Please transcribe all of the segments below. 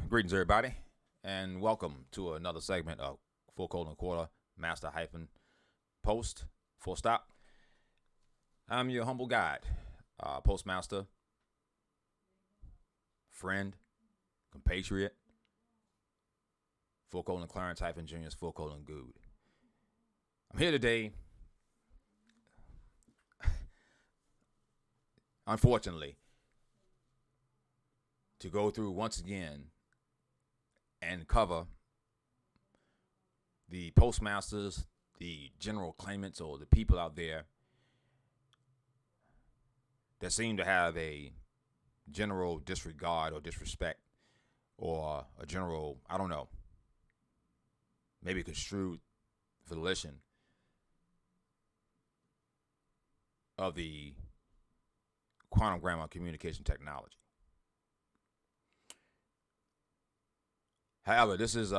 Greetings, everybody, and welcome to another segment of Quartermaster Post full stop. I'm your humble guide, postmaster, friend, compatriot, Clarence Junior's Good. I'm here today, unfortunately, to go through once again and cover the postmasters, the general claimants, or the people out there that seem to have a general disregard or disrespect, or a general, I don't know, maybe construed volition of the quantum grammar communication technology. However, this is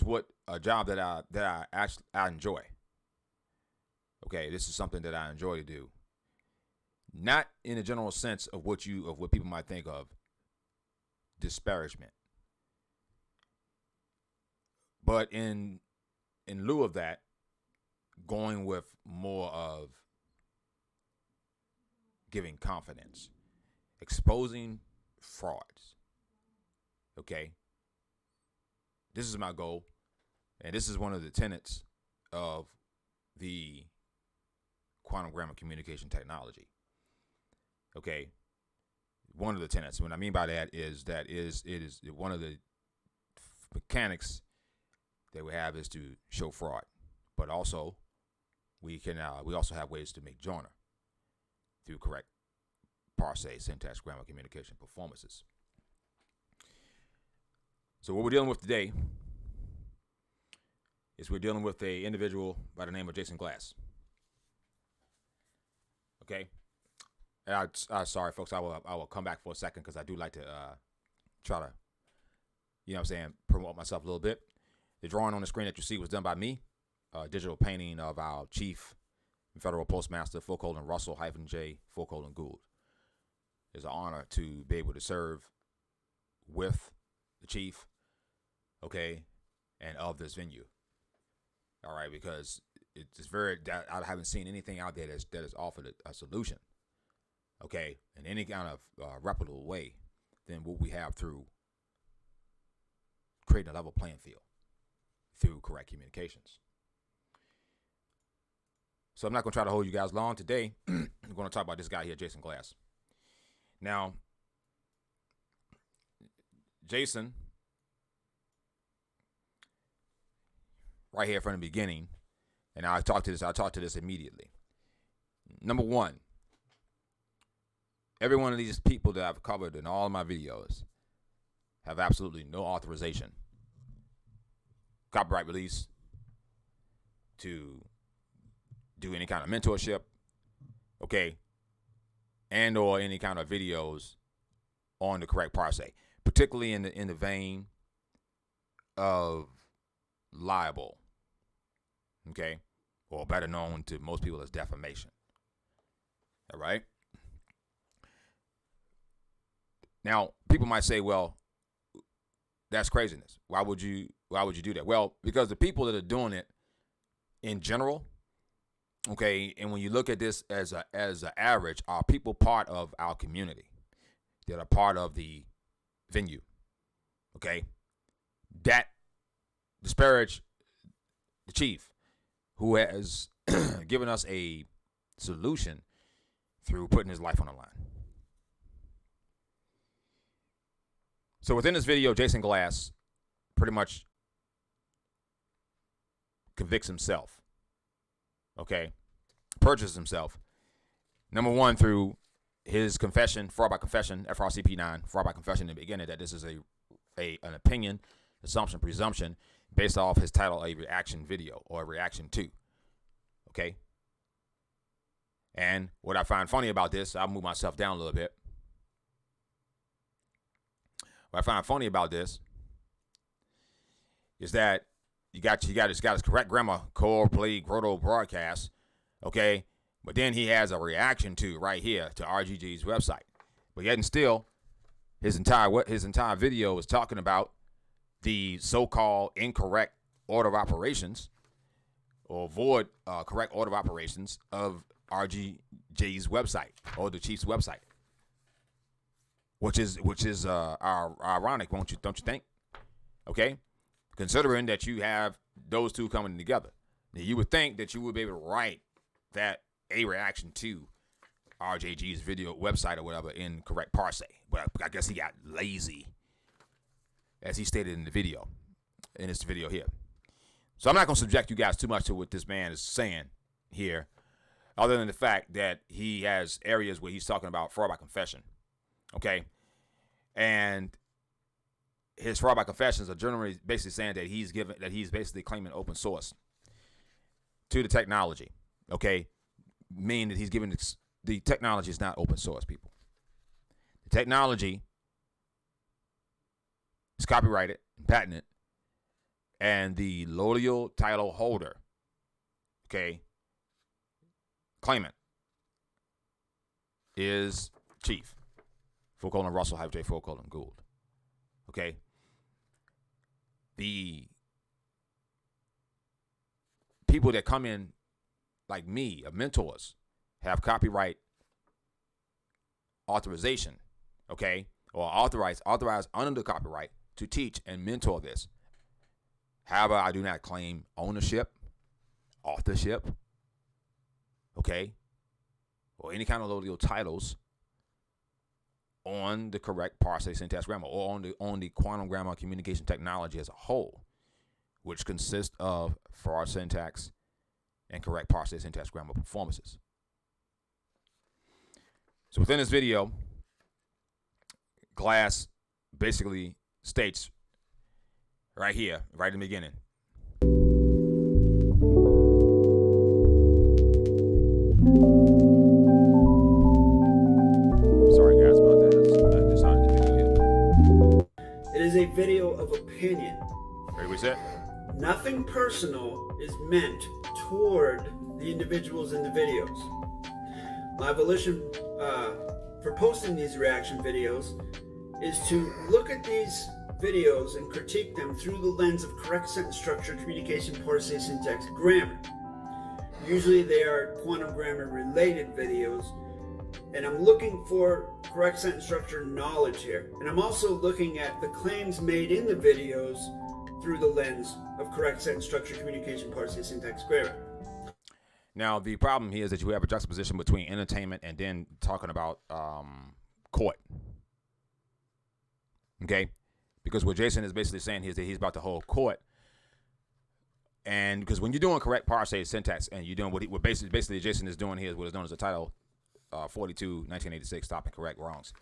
what a job that I enjoy. Okay, this is something that I enjoy to do. Not in a general sense of what people might think of disparagement, but in lieu of that, going with more of giving confidence, exposing frauds. Okay. This is my goal, and this is one of the tenets of the quantum grammar communication technology. Okay, one of the tenets. What I mean by that is it is one of the mechanics that we have is to show fraud, but also we also have ways to make joiner through correct parse, syntax, grammar, communication performances. So what we're dealing with today is we're dealing with an individual by the name of Jason Glass. Okay, and sorry folks, I will come back for a second because I do like to try to, promote myself a little bit. The drawing on the screen that you see was done by me, digital painting of our chief federal postmaster, Russell-J. Gould. It's an honor to be able to serve with the chief, okay, and of this venue. All right, because it's I haven't seen anything out there that has offered a solution, okay, in any kind of reputable way than what we have through creating a level playing field through correct communications. So I'm not going to try to hold you guys long today. I'm going to talk about this guy here, Jason Glass. Now, Jason, right here from the beginning, and I'll talk to this immediately. Number one, every one of these people that I've covered in all of my videos have absolutely no authorization, copyright release, to do any kind of mentorship, okay, and or any kind of videos on the correct parse, particularly in the vein of libel, okay, or better known to most people as defamation. All right. Now, people might say, "Well, that's craziness. Why would you do that?" Well, because the people that are doing it in general, okay, and when you look at this as an average, are people part of our community that are part of the venue, okay, that disparage the chief who has given us a solution through putting his life on the line. So within this video, Jason Glass pretty much convicts himself, okay, purchases himself, number one, through his confession, fraud by confession, FRCP 9, fraud by confession in the beginning, that this is an opinion, assumption, presumption, based off his title, a reaction video or a reaction to, okay? And what I find funny about this, I'll move myself down a little bit. What I find funny about this is that you got his correct grammar, core, play, grotto, broadcast, okay? But then he has a reaction to right here to RGG's website. But yet and still, his entire video is talking about the so-called incorrect order of operations or void correct order of operations of RGJ's website or the chief's website, which is ironic, don't you think? Okay, considering that you have those two coming together, now you would think that you would be able to write that a reaction to RJG's video website or whatever in correct parse, but I guess he got lazy, as he stated in the video, in this video here. So I'm not going to subject you guys too much to what this man is saying here, other than the fact that he has areas where he's talking about fraud by confession, okay? And his fraud by confessions are generally basically saying that he's basically claiming open source to the technology, okay? Meaning that he's giving the technology is not open source, people. The technology is copyrighted and patented, and the loyal title holder, okay, claimant is Chief Russell J. Gould. Okay. The people that come in like me, mentors, have copyright authorization, okay, or authorized under the copyright to teach and mentor this. However, I do not claim ownership, authorship, okay, or any kind of legal titles on the correct parse syntax grammar or on the quantum grammar communication technology as a whole, which consists of fraud syntax and correct parse syntax grammar performances. So within this video, Glass basically states right here, right in the beginning, sorry guys about that. I decided to video here. It is a video of opinion. Ready, we set? Nothing personal is meant toward the individuals in the videos. My volition for posting these reaction videos is to look at these videos and critique them through the lens of correct sentence structure, communication, parse, syntax, grammar. Usually they are quantum grammar related videos, and I'm looking for correct sentence structure knowledge here. And I'm also looking at the claims made in the videos through the lens of correct sentence structure, communication, parse, syntax, grammar. Now, the problem here is that you have a juxtaposition between entertainment and then talking about court. Okay? Because what Jason is basically saying here is that he's about to hold court. And because when you're doing correct parse syntax and you're doing what basically Jason is doing here is what is known as the Title 42, 1986, Stop and Correct Wrongs.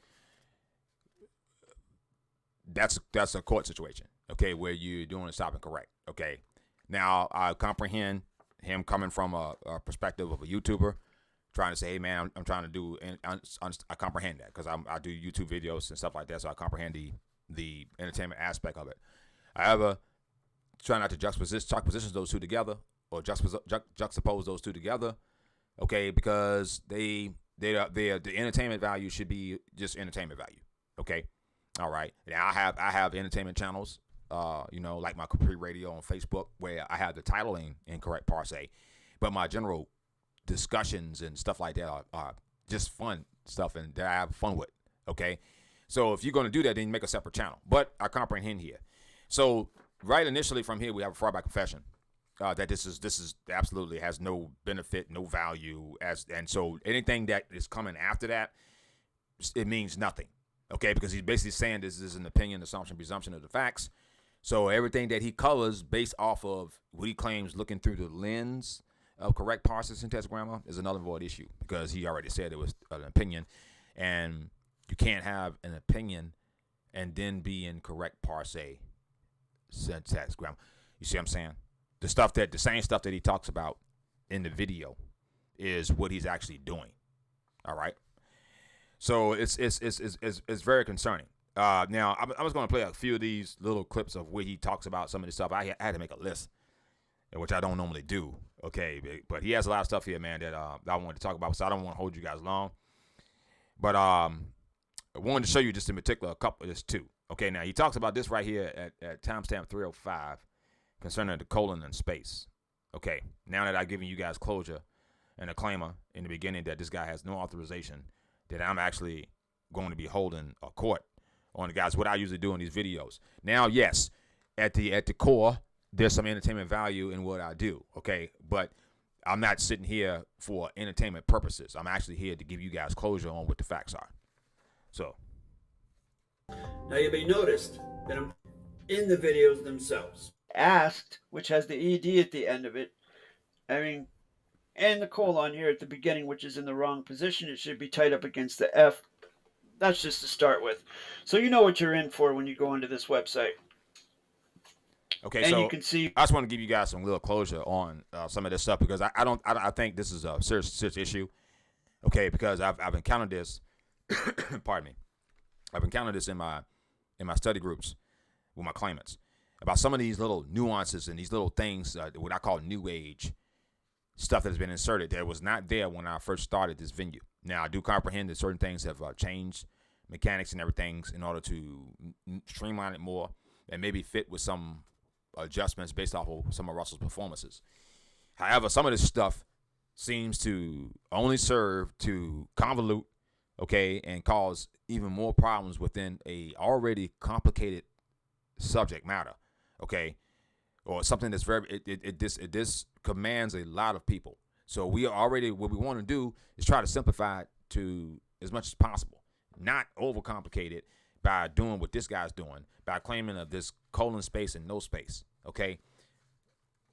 That's a court situation, okay, where you're doing a stop and correct, okay? Now, I comprehend him coming from a perspective of a YouTuber, trying to say, hey, man, I'm trying to do, and I comprehend that because I do YouTube videos and stuff like that, so I comprehend the entertainment aspect of it. However, try not to juxtaposition those two together or juxtapose those two together, okay, because the entertainment value should be just entertainment value, okay? All right. Now, I have entertainment channels, like my Capri Radio on Facebook, where I have the titling in correct parse, but my general discussions and stuff like that are just fun stuff and that I have fun with, okay? So if you're going to do that, then make a separate channel. But I comprehend here. So right initially from here, we have a fraud by confession. That this is absolutely has no benefit, no value, and so anything that is coming after that, it means nothing, okay? Because he's basically saying this is an opinion, assumption, presumption of the facts. So everything that he covers based off of what he claims looking through the lens of correct parse syntax grammar is another void issue because he already said it was an opinion, and you can't have an opinion and then be in correct parse syntax grammar. You see what I'm saying? The same stuff that he talks about in the video is what he's actually doing. All right. So it's very concerning. Now I was going to play a few of these little clips of where he talks about some of this stuff. I had to make a list, which I don't normally do. Okay, but he has a lot of stuff here, man, that I wanted to talk about. So I don't want to hold you guys long. But I wanted to show you just in particular a couple, just two. Okay, now he talks about this right here at timestamp 305 concerning the colon and space. Okay, now that I've given you guys closure and a disclaimer in the beginning that this guy has no authorization, that I'm actually going to be holding a court on the guys, what I usually do in these videos. Now, yes, at the core, there's some entertainment value in what I do, okay? But I'm not sitting here for entertainment purposes. I'm actually here to give you guys closure on what the facts are. So. Now you may notice that I'm in the videos themselves. Asked, which has the ED at the end of it, and the colon here at the beginning, which is in the wrong position. It should be tied up against the F. That's just to start with. So you know what you're in for when you go onto this website. Okay, and so you can see. I just want to give you guys some little closure on some of this stuff because I think this is a serious issue. Okay, because I've encountered this. Pardon me. I've encountered this in my study groups with my claimants about some of these little nuances and these little things, what I call new age stuff that has been inserted that was not there when I first started this venue. Now, I do comprehend that certain things have changed mechanics and everything in order to streamline it more and maybe fit with some adjustments based off of some of Russell's performances. However, some of this stuff seems to only serve to convolute, okay, and cause even more problems within a already complicated subject matter, okay, or something that's very this commands a lot of people. So we already, what we want to do is try to simplify it to as much as possible, not overcomplicate it by doing what this guy's doing, by claiming of this colon space and no space, okay?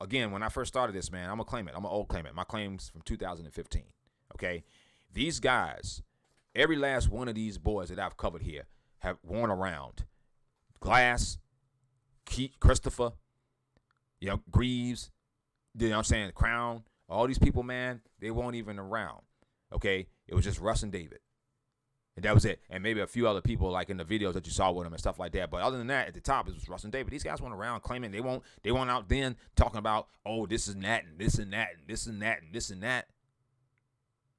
Again, when I first started this, man, I'm a claimant. I'm an old claimant. My claim's from 2015, okay? These guys, every last one of these boys that I've covered here have worn around Glass, Christopher, Greaves, you know what I'm saying, Crown, all these people, man, they weren't even around, okay? It was just Russ and David. And that was it. And maybe a few other people like in the videos that you saw with them and stuff like that. But other than that, at the top, it was Russ and David. These guys went around claiming they weren't out then talking about, oh, this and that and this and that and this and that and this and that.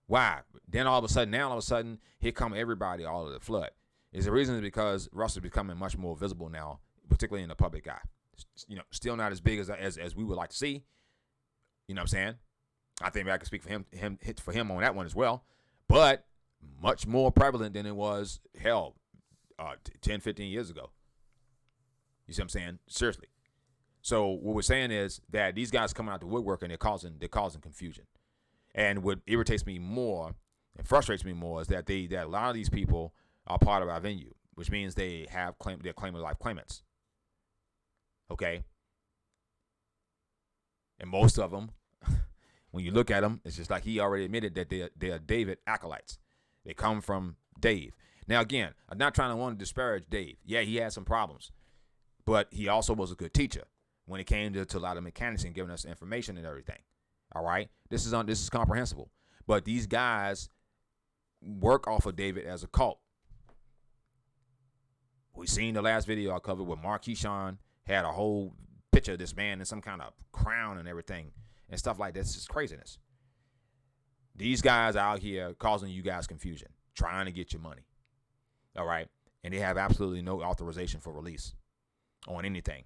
Why? Then all of a sudden, here come everybody all of the flood. Is the reason is because Russ is becoming much more visible now, particularly in the public eye. Still not as big as we would like to see. You know what I'm saying? I think I can speak for him on that one as well. But much more prevalent than it was, 10, 15 years ago. You see what I'm saying? Seriously. So what we're saying is that these guys coming out the woodwork and they're causing confusion. And what irritates me more and frustrates me more is that a lot of these people are part of our venue, which means they're claiming life claimants. Okay? And most of them, when you look at them, it's just like he already admitted that they're David acolytes. They come from Dave. Now, again, I'm not trying to disparage Dave. Yeah, he had some problems. But he also was a good teacher when it came to a lot of mechanics and giving us information and everything. All right? This is comprehensible. But these guys work off of David as a cult. We seen the last video I covered where Mark Keyshawn had a whole picture of this man in some kind of crown and everything and stuff like that. It's just craziness. These guys out here causing you guys confusion, trying to get your money. All right? And they have absolutely no authorization for release on anything.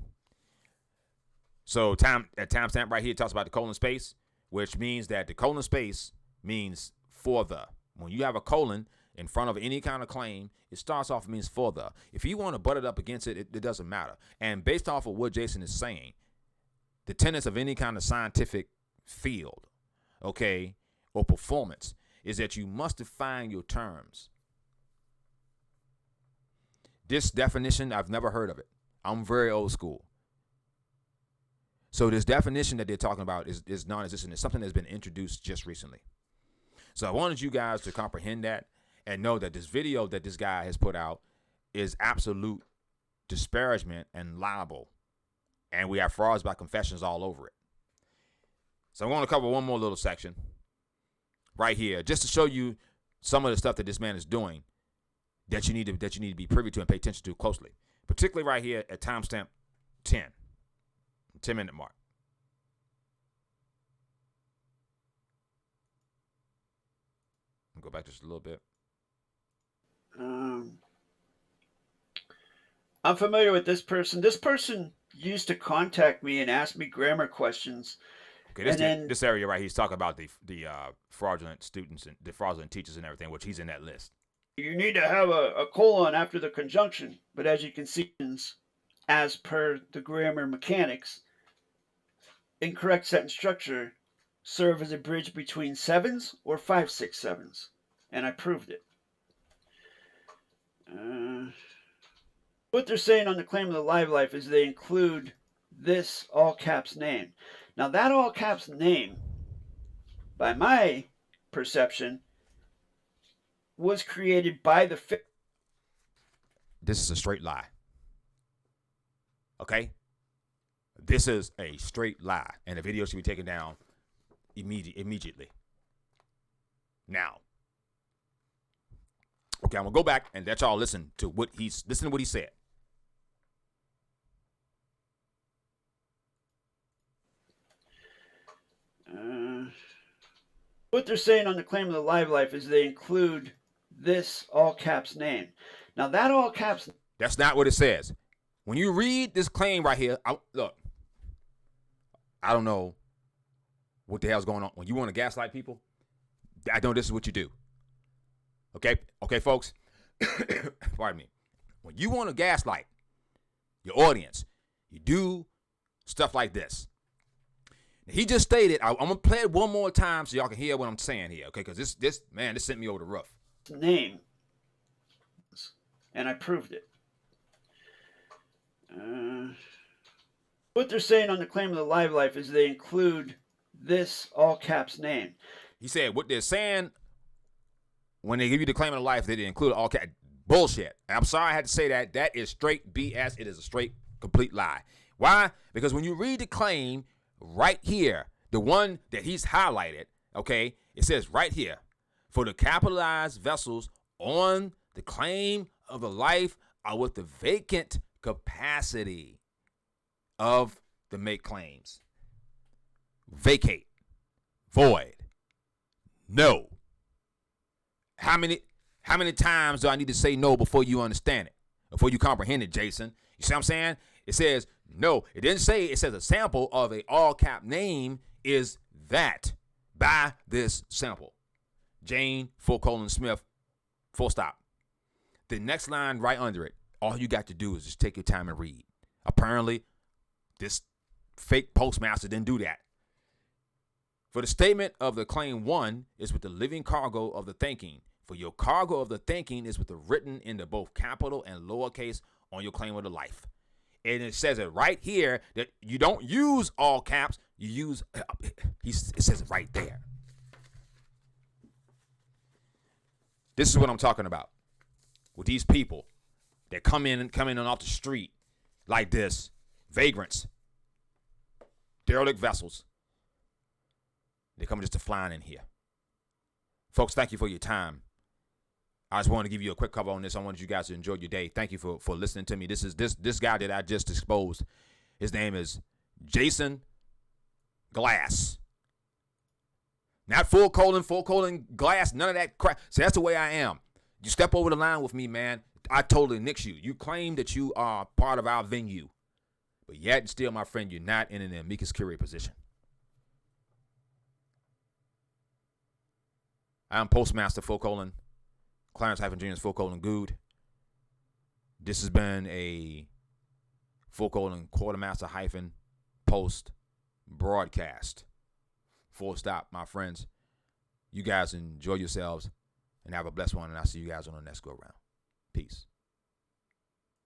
So timestamp right here talks about the colon space, which means that the colon space means for the. When you have a colon in front of any kind of claim, it starts off means for the. If you want to butt it up against it, it doesn't matter. And based off of what Jason is saying, the tenets of any kind of scientific field, okay, or performance is that you must define your terms. This definition, I've never heard of it. I'm very old school. So this definition that they're talking about is non-existent. It's something that's been introduced just recently. So I wanted you guys to comprehend that and know that this video that this guy has put out is absolute disparagement and libel. And we have frauds by confessions all over it. So I'm going to cover one more little section right here, just to show you some of the stuff that this man is doing that you need to be privy to and pay attention to closely. Particularly right here at timestamp 10-minute mark. Go back just a little bit. I'm familiar with this person. This person used to contact me and ask me grammar questions. Okay, And then this area right, he's talking about the fraudulent students and the fraudulent teachers and everything, which he's in that list. you need to have a colon after the conjunction. But as you can see, as per the grammar mechanics, incorrect sentence structure serve as a bridge between sevens or 5-6-7s. And I proved it. What they're saying on the claim of the live life is they include this all caps name. Now that all caps name, by my perception, was created by the... This is a straight lie. Okay? This is a straight lie. And the video should be taken down immediately. Now. Okay, I'm going to go back and let y'all listen to what he said. What they're saying on the claim of the live life is they include this all caps name. Now that all caps... That's not what it says. When you read this claim right here, look, I don't know what the hell's going on. When you want to gaslight people, I know this is what you do. Okay, folks. Pardon me. When you want to gaslight your audience, you do stuff like this. He just stated, I'm going to play it one more time so y'all can hear what I'm saying here, okay? Because this sent me over the roof. Name. And I proved it. What they're saying on the claim of the live life is they include this all caps name. He said what they're saying when they give you the claim of the life, they include all caps. Bullshit. I'm sorry I had to say that. That is straight BS. It is a straight, complete lie. Why? Because when you read the claim right here, the one that he's highlighted, okay, it says right here, for the capitalized vessels on the claim of the life are with the vacant capacity of the make claims. Vacate. Void. No. How many times do I need to say no before you understand it? Before you comprehend it, Jason? You see what I'm saying? It says no. It didn't say, it says a sample of a all cap name is that by this sample. Jane, Smith, full stop. The next line right under it, all you got to do is just take your time and read. Apparently, this fake postmaster didn't do that. For the statement of the claim 1 is with the living cargo of the thinking. For your cargo of the thinking is with the written in the both capital and lowercase on your claim of the life. And it says it right here that you don't use all caps. You use, it says it right there. This is what I'm talking about. With these people that come in off the street like this, vagrants, derelict vessels. They come just to flying in here. Folks, thank you for your time. I just wanted to give you a quick cover on this. I wanted you guys to enjoy your day. Thank you for listening to me. This is this guy that I just exposed. His name is Jason Glass. Not full colon, glass, none of that crap. So that's the way I am. You step over the line with me, man, I totally nix you. You claim that you are part of our venue, but yet and still, my friend, you're not in an amicus curiae position. I'm Postmaster Clarence-Junior's Good. This has been a Quartermaster-Post broadcast. Full stop, my friends. You guys enjoy yourselves and have a blessed one, and I'll see you guys on the next go round. Peace.